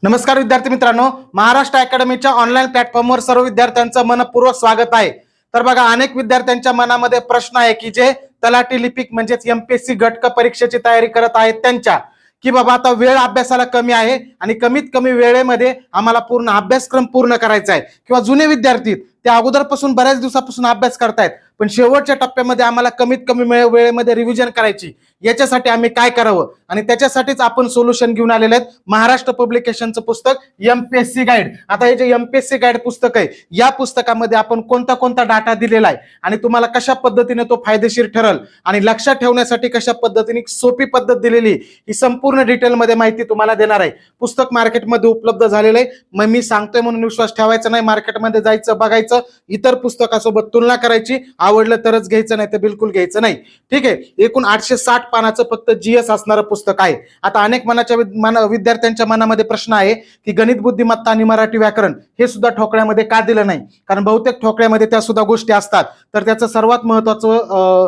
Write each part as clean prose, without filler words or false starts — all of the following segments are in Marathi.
नमस्कार विद्यार्थी मित्रांनो, महाराष्ट्र अकॅडमीच्या ऑनलाईन प्लॅटफॉर्मवर सर्व विद्यार्थ्यांचं मनपूर्वक स्वागत आहे. तर बघा, अनेक विद्यार्थ्यांच्या मनामध्ये प्रश्न आहे की जे तलाठी लिपिक म्हणजेच एमपीएससी गट क परीक्षेची तयारी करत आहेत त्यांच्या, की बाबा आता वेळ अभ्यासाला कमी आहे आणि कमीत कमी वेळेमध्ये आम्हाला पूर्ण अभ्यासक्रम पूर्ण करायचा आहे, किंवा जुने विद्यार्थी ते अगोदरपासून बऱ्याच दिवसापासून अभ्यास करतायत पण शेवटच्या टप्प्यामध्ये आम्हाला कमीत कमी वेळेमध्ये रिव्हिजन करायची, याच्यासाठी आम्ही काय करावं, आणि त्याच्यासाठीच आपण सोल्युशन घेऊन आलेले आहेत. महाराष्ट्र पब्लिकेशनचं पुस्तक एमपीएससी गाईड. आता हे जे एमपीएससी गाईड पुस्तक आहे, या पुस्तकामध्ये आपण कोणता कोणता डाटा दिलेला आहे आणि तुम्हाला कशा पद्धतीने तो फायदेशीर ठरेल आणि लक्षात ठेवण्यासाठी कशा पद्धतीने सोपी पद्धत दिलेली, ही संपूर्ण डिटेलमध्ये माहिती तुम्हाला देणार आहे. पुस्तक मार्केटमध्ये उपलब्ध झालेलं आहे. मग मी सांगतोय म्हणून विश्वास ठेवायचा नाही, मार्केटमध्ये जायचं, बघायचं, इतर पुस्तकासोबत तुलना करायची, आवडलं तरच घ्यायचं, नाही तर बिलकुल घ्यायचं नाही. ठीक आहे. एकूण 860 पानाचं फक्त जीएस असणारं पुस्तक आहे. आता अनेक विद्यार्थ्यांच्या मनामध्ये प्रश्न आहे की गणित बुद्धिमत्ता आणि मराठी व्याकरण हे सुद्धा ठोकळ्यामध्ये का दिलं नाही, कारण बहुतेक ठोकळ्यामध्ये त्या सुद्धा गोष्टी असतात. तर त्याचं सर्वात महत्वाचं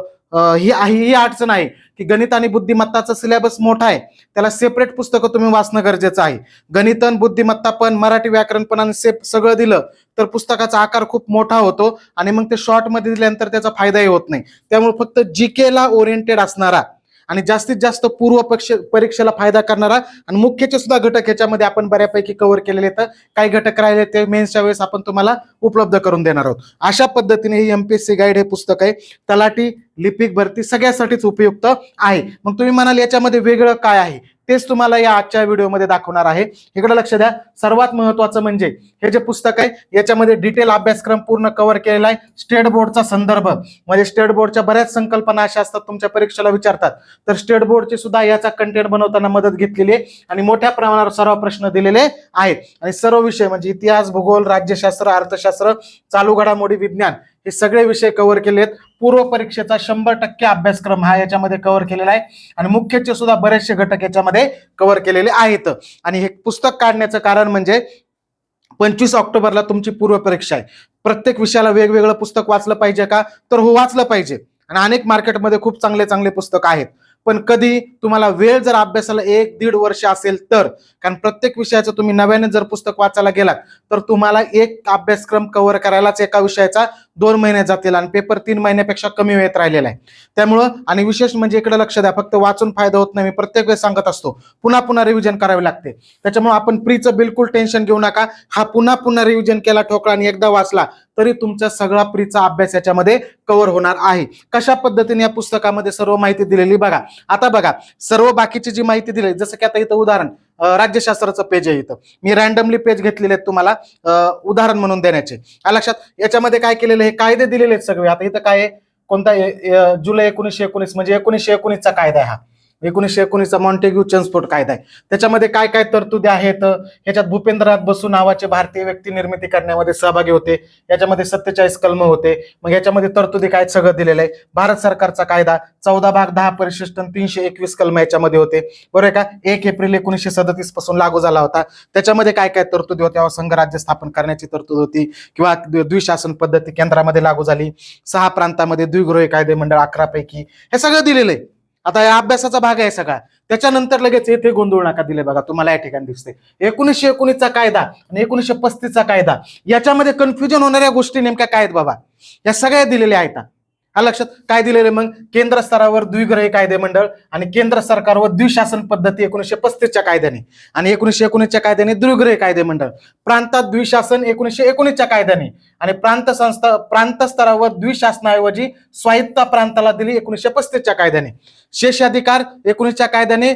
ही अडचण आहे की गणित आणि बुद्धिमत्ताचा सिलेबस मोठा आहे, त्याला सेपरेट पुस्तकं तुम्ही वाचणं गरजेचं आहे. गणित, बुद्धिमत्ता पण, मराठी व्याकरण पण आणि सगळं दिलं तर पुस्तकाचा आकार खूप मोठा होतो आणि मग ते शॉर्ट मध्ये दिल्यानंतर त्याचा फायदाही होत नाही. त्यामुळे फक्त जीके ला ओरिएंटेड असणारा आणि जास्तीत जास्त पूर्व परीक्षेला फायदा करणारा आणि मुख्यचे सुद्धा घटक याच्यामध्ये आपण बऱ्यापैकी कव्हर केलेले, तर काही घटक राहिले ते मेन्सच्या वेळेस आपण तुम्हाला उपलब्ध करून देणार आहोत. अशा पद्धतीने ही एमपीएससी गाईड हे पुस्तक आहे, तलाठी लिपिक भरती सगळ्यासाठीच उपयुक्त आहे. मग तुम्ही म्हणाल याच्यामध्ये वेगळं काय आहे, तेच तुम्हाला या आजच्या व्हिडिओमध्ये दाखवणार आहे. इकडे लक्ष द्या. सर्वात महत्वाचं म्हणजे हे जे पुस्तक आहे याच्यामध्ये डिटेल अभ्यासक्रम पूर्ण कव्हर केलेला आहे. स्टेट बोर्डचा संदर्भ, म्हणजे स्टेट बोर्डच्या बऱ्याच संकल्पना अशा असतात तुमच्या परीक्षेला विचारतात, तर स्टेट बोर्डची सुद्धा याचा कंटेंट बनवताना मदत घेतलेली आहे आणि मोठ्या प्रमाणावर सर्व प्रश्न दिलेले आहेत. आणि सर्व विषय म्हणजे इतिहास, भूगोल, राज्यशास्त्र, अर्थशास्त्र, चालू घडामोडी, विज्ञान, हे सगळे विषय कव्हर केले आहेत. पूर्व परीक्षेचा 100% अभ्यासक्रम हा याच्यामध्ये कव्हर केलेला आहे आणि मुख्यचे सुद्धा बरेचसे घटक याच्यामध्ये कव्हर केलेले आहेत. आणि हे पुस्तक काढण्याचं कारण म्हणजे 25 ऑक्टोबरला तुमची पूर्व परीक्षा आहे. प्रत्येक विषयाला वेगवेगळं पुस्तक वाचलं पाहिजे का, तर हो, वाचलं पाहिजे. आणि अनेक मार्केटमध्ये खूप चांगले चांगले पुस्तक आहेत, पण कधी तुम्हाला वेळ जर अभ्यासाला 1-1.5 वर्ष असेल तर, कारण प्रत्येक विषयाचं तुम्ही नव्याने जर पुस्तक वाचायला गेलात तर तुम्हाला एक अभ्यासक्रम कव्हर करायलाच एका विषयाचा 2 महिने जातील आणि पेपर 3 महिन्यापेक्षा कमी वेळेत राहिलेला आहे. त्यामुळं, आणि विशेष म्हणजे इकडे लक्ष द्या, फक्त वाचून फायदा होत नाही, मी प्रत्येक वेळेस सांगत असतो, पुन्हा पुन्हा रिव्हिजन करावे लागते. त्याच्यामुळे आपण प्रीचं बिलकुल टेन्शन घेऊ नका. हा पुन्हा पुन्हा रिव्हिजन केला ठोकळा आणि एकदा वाचला तरी तुमचा सगळा प्रीचा अभ्यास याच्यामध्ये कव्हर होणार आहे. कशा पद्धतीने या पुस्तकामध्ये सर्व माहिती दिलेली बघा. आता बघा, सर्व बाकीची जी माहिती दिली, जसं की आता इथं उदाहरण राज्यशास्त्राचं पेज आहे, इथं मी रॅन्डमली पेज घेतलेले आहेत तुम्हाला उदाहरण म्हणून देण्याचे. लक्षात, याच्यामध्ये काय केलेलं, हे कायदे दिलेले आहेत सगळे. आता इथं काय आहे, कोणता जुलै 1919 म्हणजे 1919चा कायदा आहे हा. 1919चा मॉन्टेग्यू चेम्सफोर्ड कायदा आहे. त्याच्यामध्ये काय काय तरतुदी आहेत, ह्याच्यात भूपेंद्रनाथ बसू नावाचे भारतीय व्यक्ती निर्मिती करण्यामध्ये सहभागी होते, याच्यामध्ये 47 कलम होते. मग याच्यामध्ये तरतुदी काय सगळं दिलेलं आहे. भारत सरकारचा कायदा 14 भाग 10 परिशिष्ट 321 कलम याच्यामध्ये होते, बरोबर आहे का. 1 एप्रिल 1937 पासून लागू झाला होता. त्याच्यामध्ये काय काय तरतुदी होत्या, संघराज्य स्थापन करण्याची तरतूद होती, किंवा द्विशासन पद्धती केंद्रामध्ये लागू झाली. 6 प्रांतामध्ये द्विगृही कायदे मंडळ 11 पैकी, हे सगळं दिलेलं आहे. आता या अभ्यासाचा भाग आहे सगळा. त्याच्यानंतर लगेच येथे गोंधळ नका दिले बघा, तुम्हाला या ठिकाणी दिसते 1919चा कायदा आणि 1935चा कायदा, याच्यामध्ये कन्फ्युजन होणाऱ्या गोष्टी नेमक्या काय आहेत बाबा, या सगळ्या दिलेल्या आहेत. लक्षात काय दिलेले, मग केंद्र स्तरावर द्विगृही कायदे मंडळ आणि केंद्र सरकारवर द्विशासन पद्धती 1935च्या कायद्याने, आणि 1919च्या कायद्याने द्विगृही कायदे मंडळ, प्रांतात द्विशासन 1919च्या कायद्याने, आणि प्रांत स्तरावर द्विशासनाऐवजी स्वायत्ता प्रांताला दिली 1935च्या कायद्याने. शेषाधिकार 19च्या कायद्याने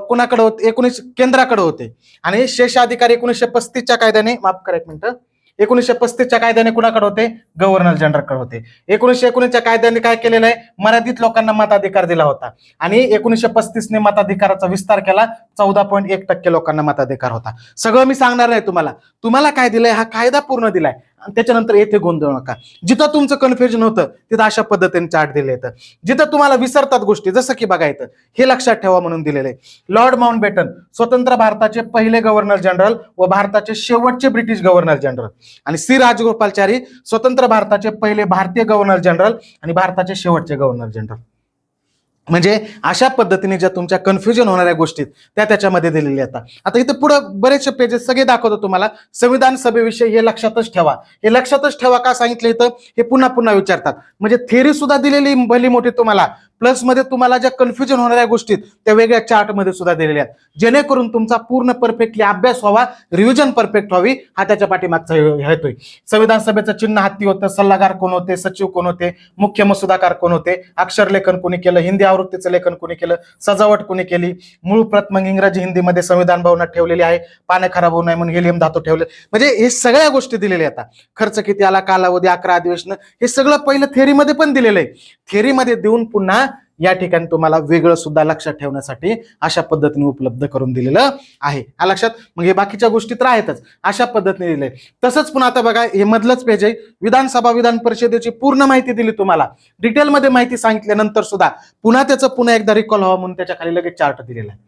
कोणाकडे होते, 19 केंद्राकडे होते, आणि शेषाधिकार 1935च्या कायद्याने, माफ करा एक मिनिट, 1935च्या कायद्याने कुणाकडे होते, गव्हर्नर जनरलकडे होते. 1919च्या कायद्याने काय केलेलं आहे, मर्यादित लोकांना मताधिकार दिला होता, आणि 1935ने मताधिकाराचा विस्तार केला, 14.1% लोकांना मताधिकार होता. सगळं मी सांगणार नाही तुम्हाला, तुम्हाला काय दिलंय, हा कायदा पूर्ण दिलाय. आणि त्याच्यानंतर येथे गोंधळ नका. जिथं तुमचं कन्फ्युजन होतं तिथं अशा पद्धतीने चार्ट दिले येतं. जिथं तुम्हाला विसरतात गोष्टी, जसं की बघा इथं हे लक्षात ठेवा म्हणून दिलेलं आहे. लॉर्ड माउंटबॅटन स्वतंत्र भारताचे पहिले गव्हर्नर जनरल व भारताचे शेवटचे ब्रिटिश गव्हर्नर जनरल, आणि सी राजगोपालचारी स्वतंत्र भारताचे पहिले भारतीय गव्हर्नर जनरल आणि भारताचे शेवटचे गव्हर्नर जनरल. म्हणजे अशा पद्धतीने ज्या तुमच्या कन्फ्युजन होणाऱ्या गोष्टी त्या त्याच्यामध्ये दिलेल्या आहेत. आता इथे पुढे बरेचसे पेजेस सगळे दाखवतो तुम्हाला. संविधान सभेविषयी हे लक्षातच ठेवा. हे लक्षातच ठेवा का सांगितलं इथं, हे पुन्हा पुन्हा विचारतात. म्हणजे थेअरी सुद्धा दिलेली भली मोठी तुम्हाला, प्लस मध्ये तुम्हाला ज्या कन्फ्युजन होणाऱ्या गोष्टी त्या वेगळ्या चार्ट मध्ये सुद्धा दिलेल्या आहेत, जेणेकरून तुमचा पूर्ण परफेक्टली अभ्यास व्हावा, रिव्हिजन परफेक्ट व्हावी, हा त्याच्या पाठीमागचा हेतू आहे. संविधान सभेचं चिन्ह हत्ती होतं, सल्लागार कोण होते, सचिव कोण होते, मुख्य मसुदाकार कोण होते, अक्षर लेखन कोणी केलं, हिंदी आवृत्तीचं लेखन कोणी केलं, सजावट कोणी केली, मूळ प्रत मग इंग्रजी हिंदीमध्ये संविधान भवनात ठेवलेली आहे, पाने खराब होऊ नये म्हणून हेलियम धातू ठेवले. म्हणजे हे सगळ्या गोष्टी दिलेल्या आहेत. खर्च किती आला, कालावधी 11 अधिवेशन, हे सगळं पहिलं थेअरीमध्ये पण दिलेलं आहे. थेअरीमध्ये देऊन पुन्हा या ठिकाणी तुम्हाला वेगळं सुद्धा लक्षात ठेवण्यासाठी अशा पद्धतीने उपलब्ध करून दिलेलं आहे. लक्षात. मग हे बाकीच्या गोष्टी तर आहेतच, अशा पद्धतीने दिले. तसंच पुन्हा आता बघा, हे मधलंच पेज आहे. विधानसभा विधान परिषदेची पूर्ण माहिती दिली तुम्हाला, डिटेलमध्ये माहिती सांगितल्यानंतर सुद्धा पुन्हा त्याचं पुन्हा एकदा रिकॉल व्हावं म्हणून त्याच्या खाली लगेच चार्ट दिलेला आहे.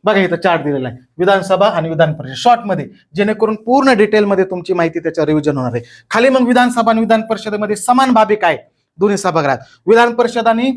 बघा इथं चार्ट दिलेला आहे, विधानसभा आणि विधान परिषद शॉर्टमध्ये, जेणेकरून पूर्ण डिटेलमध्ये तुमची माहिती त्याच्या रिव्हिजन होणार आहे. खाली मग विधानसभा आणि विधान परिषदेमध्ये समान बाबी काय, दोन्ही सभागृहात, विधान परिषद आणि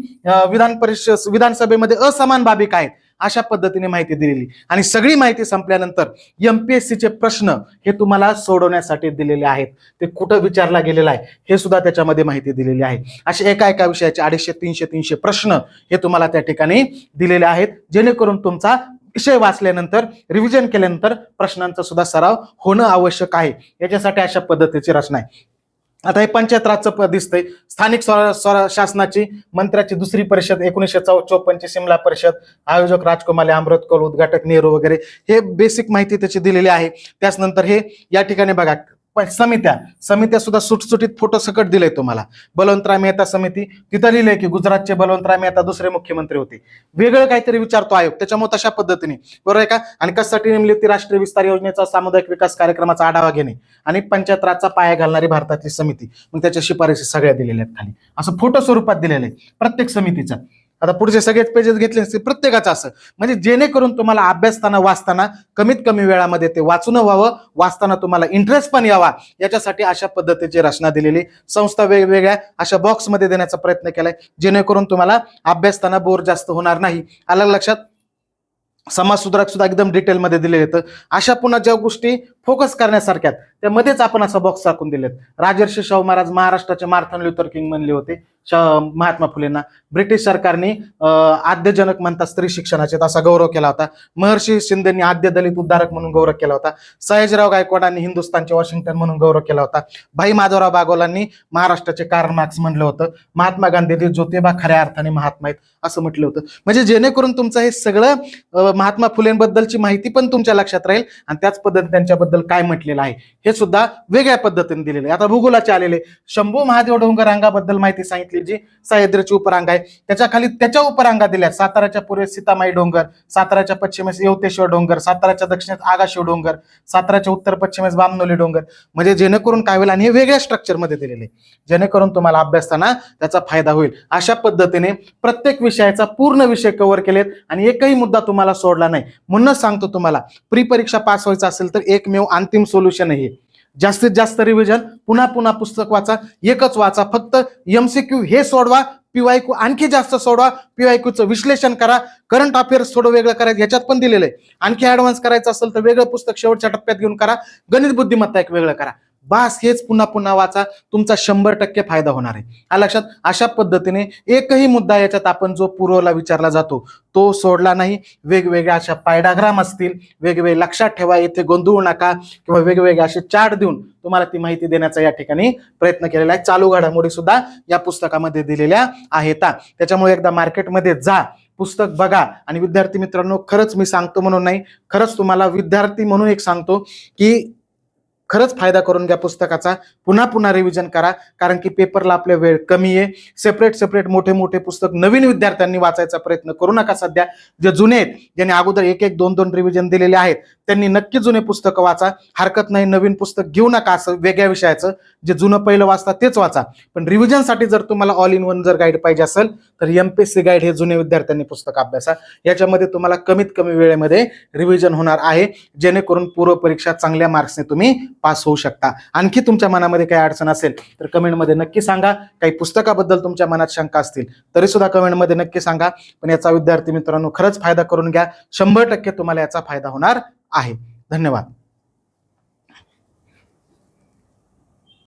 विधानसभेमध्ये असमान बाबी काय, अशा पद्धतीने माहिती दिलेली. आणि सगळी माहिती संपल्यानंतर एमपीएससीचे प्रश्न हे तुम्हाला सोडवण्यासाठी दिलेले आहेत. ते कुठं विचारला गेलेला आहे हे सुद्धा त्याच्यामध्ये माहिती दिलेली आहे. असे एका विषयाचे 250-300 प्रश्न हे तुम्हाला त्या ठिकाणी दिलेले आहेत, जेणेकरून तुमचा विषय वाचल्यानंतर, रिव्हिजन केल्यानंतर प्रश्नांचा सुद्धा सराव होणं आवश्यक आहे. याच्यासाठी अशा पद्धतीची रचना आहे. आता हे पंचायत राजचं पद दिसतंय, स्थानिक शासनाची मंत्र्याची दुसरी परिषद 1954 ची शिमला परिषद, आयोजक राजकुमार अमृत कौल, उद्घाटक नेहरू वगैरे, हे बेसिक माहिती त्याची दिलेली आहे. त्याचनंतर हे या ठिकाणी बघा समित्या सुद्धा सुटसुटीत फोटो सकट दिले तुम्हाला. बलवंतराय मेहता समिती, तिथं लिहिलंय की गुजरातचे बलवंतराय मेहता दुसरे मुख्यमंत्री होते. वेगळं काहीतरी विचारतो आयोग, त्याच्यामुळे तशा पद्धतीने, बरोबर आहे का. आणि कशासाठी नेमली ती, राष्ट्रीय विस्तार योजनेचा सामुदायिक विकास कार्यक्रमाचा आढावा घेणे आणि पंचायत राजचा पाया घालणारी भारताची समिती, मग त्याच्या शिफारशी सगळ्या दिलेल्या आहेत खाली, असं फोटो स्वरूपात दिलेलं आहे प्रत्येक समितीचा. आता पुढचे सगळेच पेजेस घेतले असते प्रत्येकाचं असं, म्हणजे जेणेकरून तुम्हाला अभ्यासताना वाचताना कमीत कमी वेळामध्ये ते वाचून व्हावं, वाचताना तुम्हाला इंटरेस्ट पण यावा, याच्यासाठी अशा पद्धतीची रचना दिलेली. संस्था वेगवेगळ्या अशा बॉक्समध्ये देण्याचा प्रयत्न केलाय, जेणेकरून तुम्हाला अभ्यासताना बोर जास्त होणार नाही. आलं लक्षात. समाज सुधारक सुद्धा एकदम डिटेलमध्ये दिले येतं. अशा पुन्हा ज्या गोष्टी फोकस करण्यासारख्या त्यामध्येच आपण असा बॉक्स टाकून दिलेत. राजर्षी शाहू महाराज महाराष्ट्राचे मार्टिन लुथर किंग म्हणले होते महात्मा फुलेंना. ब्रिटिश सरकारने आद्यजनक म्हणतात स्त्री शिक्षणाचे, असा गौरव केला होता. महर्षी शिंदेनी आद्य दलित उद्धारक म्हणून गौरव केला होता. सयाजीराव गायकवाडांनी हिंदुस्थानचे वॉशिंग्टन म्हणून गौरव केला होता. भाई माधवराव बागोलांनी महाराष्ट्राचे कार्ल मार्क्स म्हणलं होतं. महात्मा गांधी ज्योतिबा खऱ्या अर्थाने महात्मा आहेत असं म्हटलं होतं. म्हणजे जेणेकरून तुमचं हे सगळं महात्मा फुलेंबद्दलची माहिती पण तुमच्या लक्षात राहील आणि त्याच पद्धतीने त्यांच्याबद्दल काय म्हटलेलं आहे हे सुद्धा वेगळ्या पद्धतीने दिलेलं आहे. आता भूगोलाचे आलेले शंभू महादेव डोंगर रांगाबद्दल माहिती सांगितली, जी सह्याद्रीची उपरांग आहे. त्याच्या खाली त्याच्या उपरांगा दिल्या, साताऱ्याच्या पूर्वेस सीतामाई डोंगर, साताऱ्याच्या पश्चिमेस येवतेश्वर डोंगर, साताऱ्याच्या दक्षिणेस आगाशिव डोंगर, साताऱ्याच्या उत्तर पश्चिमेस बामनोली डोंगर. म्हणजे जेणेकरून काय होईल, आणि हे वेगळ्या स्ट्रक्चरमध्ये दिलेले, जेणेकरून तुम्हाला अभ्यासताना त्याचा फायदा होईल. अशा पद्धतीने प्रत्येक विषयाचा पूर्ण विषय कव्हर केलेत आणि एकही मुद्दा तुम्हाला सोडला नाही. म्हणूनच सांगतो तुम्हाला, प्री परीक्षा पास व्हायचं असेल तर एकमेव अंतिम सोल्युशन आहे. जास्तीत जास्त रिव्हिजन, पुन्हा पुन्हा पुस्तक वाचा, एकच वाचा, फक्त एमसीक्यू हे सोडवा, पीवायक्यू आणखी जास्त सोडवा, पीवायक्यूचं विश्लेषण करा, करंट अफेअर्स थोडं वेगळं करायचं ह्याच्यात पण दिलेलं आहे. आणखी ऍडव्हान्स करायचं असेल तर वेगळं पुस्तक शेवटच्या टप्प्यात घेऊन करा, गणित बुद्धिमत्ता एक वेगळं करा. बस हेच पुन्हा पुन्हा वाचा, तुमचा 100% फायदा होणार आहे. लक्षात. अशा पद्धतीने एकही मुद्दा याच्यात आपण जो पुरवला विचारला जातो तो सोडला नाही. वेगवेगळ्या अशा पायडाग्राम असतील, वेगवेगळे लक्षात ठेवा, येथे गोंधळू नका, किंवा वेगवेगळे असे चार्ट देऊन तुम्हाला ती माहिती देण्याचा या ठिकाणी प्रयत्न केलेला आहे. चालू घडामोडी सुद्धा या पुस्तकामध्ये दिलेल्या आहेत. त्याच्यामुळे एकदा मार्केटमध्ये जा, पुस्तक बघा. आणि विद्यार्थी मित्रांनो, खरंच मी सांगतो म्हणून नाही, खरंच तुम्हाला विद्यार्थी म्हणून एक सांगतो की खरंच फायदा करून घ्या पुस्तकाचा. पुन्हा पुन्हा रिव्हिजन करा, कारण की पेपरला आपल्या वेळ कमी आहे. सेपरेट मोठे पुस्तक नवीन विद्यार्थ्यांनी वाचायचा प्रयत्न करू नका. सध्या जे जुने आहेत, ज्यांनी अगोदर 1-1, 2-2 रिव्हिजन दिलेले आहेत, त्यांनी नक्की जुने पुस्तकं वाचा. हरकत नाही, नवीन पुस्तक घेऊ नका असं वेगळ्या विषयाचं. जे जुनं पहिलं वाचता तेच वाचा. पण रिव्हिजनसाठी जर तुम्हाला ऑल इन वन जर गाईड पाहिजे असेल तर एमपीएससी गाईड हे जुने विद्यार्थ्यांनी पुस्तक अभ्यासा. याच्यामध्ये तुम्हाला कमीत कमी वेळेमध्ये रिव्हिजन होणार आहे, जेणेकरून पूर्व परीक्षा चांगल्या मार्क्सने तुम्ही पास होऊ शकता. आणखी तुमच्या मनामध्ये काही अडचण असेल तर कमेंटमध्ये नक्की सांगा. काही पुस्तकाबद्दल तुमच्या मनात शंका असतील तरी सुद्धा कमेंटमध्ये नक्की सांगा. पण याचा विद्यार्थी मित्रांनो खरंच फायदा करून घ्या. 100% तुम्हाला याचा फायदा होणार आहे. धन्यवाद.